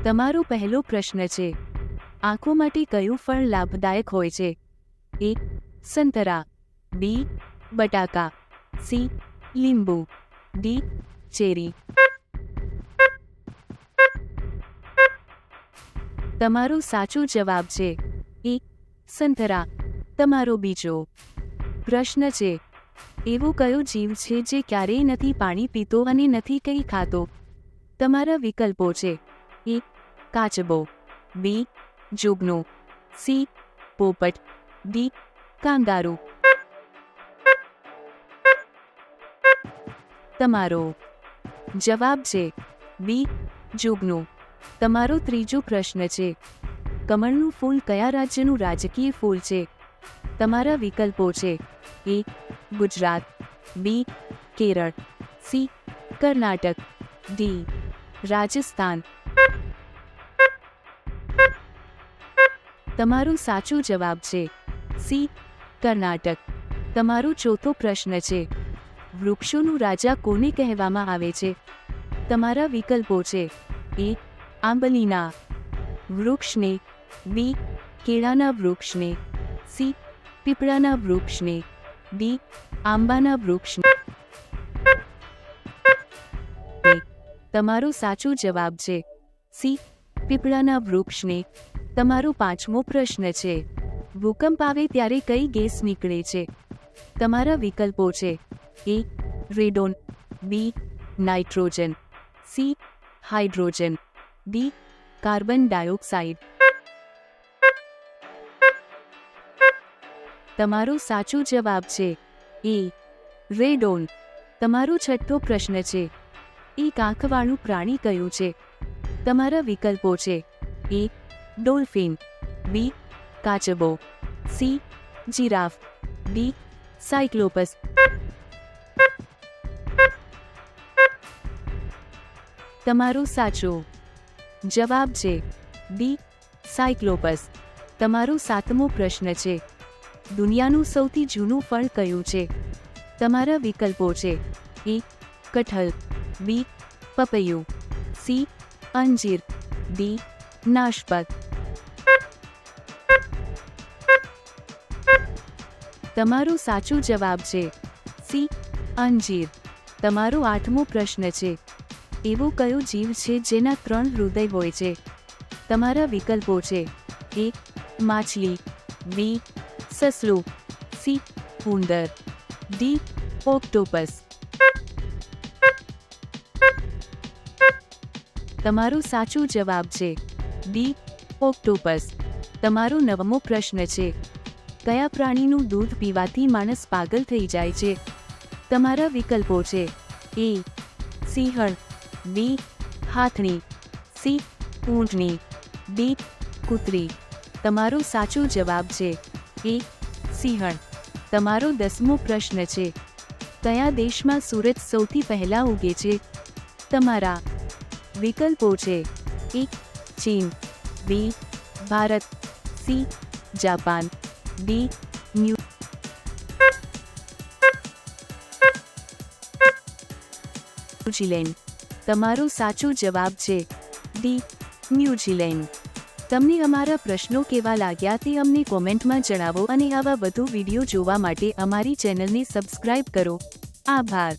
તમારો પહેલો પ્રશ્ન છે, આંખો માટે કયું ફળ લાભદાયક હોય છે? એ. સંતરા, બી. બટાકા, સી. લીંબુ, ડી. ચેરી. તમારો સાચો જવાબ છે એ. સંતરા. તમારો બીજો પ્રશ્ન છે, એવો કયો જીવ છે જે ક્યારેય નથી પાણી પીતો અને નથી કંઈ ખાતો? તમારા વિકલ્પો છે એ. કાચબો, બી. જોગનો, સી. પોપટ, ડી. કાંગારૂ. તમારો જવાબ છે બી. જોગનો. તમારો ત્રીજો પ્રશ્ન છે, કમળનું ફૂલ કયા રાજ્યનું રાજકીય ફૂલ છે? તમારા વિકલ્પો છે એ. ગુજરાત, બી. કેરળ, સી. કર્ણાટક, ડી. રાજસ્થાન. તમારો સાચો જવાબ છે સી. કર્ણાટક. તમારો ચોથો પ્રશ્ન છે, વૃક્ષોનું રાજા કોને કહેવામાં આવે છે? તમારા વિકલ્પો છે એ. આંબલીના વૃક્ષને, બી. કેળાના વૃક્ષને, સી. પીપળાના વૃક્ષને, ડી. આંબાના વૃક્ષને. તમારો સાચો જવાબ છે સી. પીપળાના વૃક્ષને. તમારો પાંચમો પ્રશ્ન છે, ભૂકંપ આવે ત્યારે કઈ ગેસ નીકળે છે? તમારા વિકલ્પો છે A. Radon, B. Nitrogen, C. Hydrogen, D. Carbon dioxide. તમારો સાચો જવાબ છે એ. રેડોન. તમારો છઠ્ઠો પ્રશ્ન છે, એક આંખવાળું પ્રાણી કયું છે? તમારા વિકલ્પો છે એ. ડોલ્ફિન, બી. કાચબો, સી. Giraffe, D. સાયક્લોપસ. તમારો સાચો જવાબ છે ડી. સાયક્લોપસ. તમારો સાતમો પ્રશ્ન છે, દુનિયાનું સૌથી જૂનું ફળ કયું છે? તમારા વિકલ્પો છે એ. કઠલ, બી. પપૈયું, સી. અંજીર, ડી. નાશપત. તમારો સાચો જવાબ છે સી. અંજીર. તમારો આઠમો પ્રશ્ન છે, એવો કયો જીવ છે જેના 3 હૃદય હોય છે? તમારા વિકલ્પો છે એ. માછલી, બી. સસલું, સી. ઉંદર, ડી. ઓક્ટોપસ. તમારો સાચો જવાબ છે ડી. ઓક્ટોપસ. તમારો 9મો પ્રશ્ન છે, કયા પ્રાણીનું દૂધ પીવાથી માણસ પાગલ થઈ જાય છે? તમારા વિકલ્પો છે એ. સિંહણ, બી. હાથણી, સી. ઊંટની, ડી. કૂતરી. તમારો સાચો જવાબ છે એ. સિંહણ. તમારો 10મો પ્રશ્ન છે, કયા દેશમાં સૂરજ સૌથી પહેલા ઉગે છે? તમારા વિકલ્પો છે એ. ચીન, B. Bharat, C. Japan, D. New Zealand. તમારો સાચો જવાબ છે ડી. ન્યૂઝીલેન્ડ. તમને અમારા પ્રશ્નો કેવા લાગ્યા તે અમને કોમેન્ટમાં જણાવો અને આવા વધુ વિડીયો જોવા માટે અમારી ચેનલને સબસ્ક્રાઇબ કરો. આભાર.